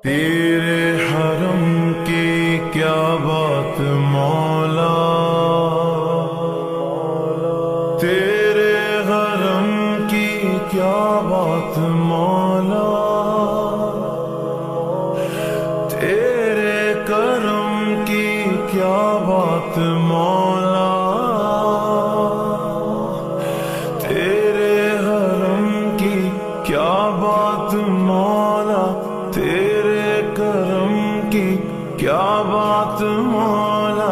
تیرے حرم کی کیا بات مولا، تیرے حرم کی کیا بات مولا، تیرے کرم کی کیا بات مولا، تیرے حرم کی کیا بات مولا، تیرے کرم کی کیا بات مولا،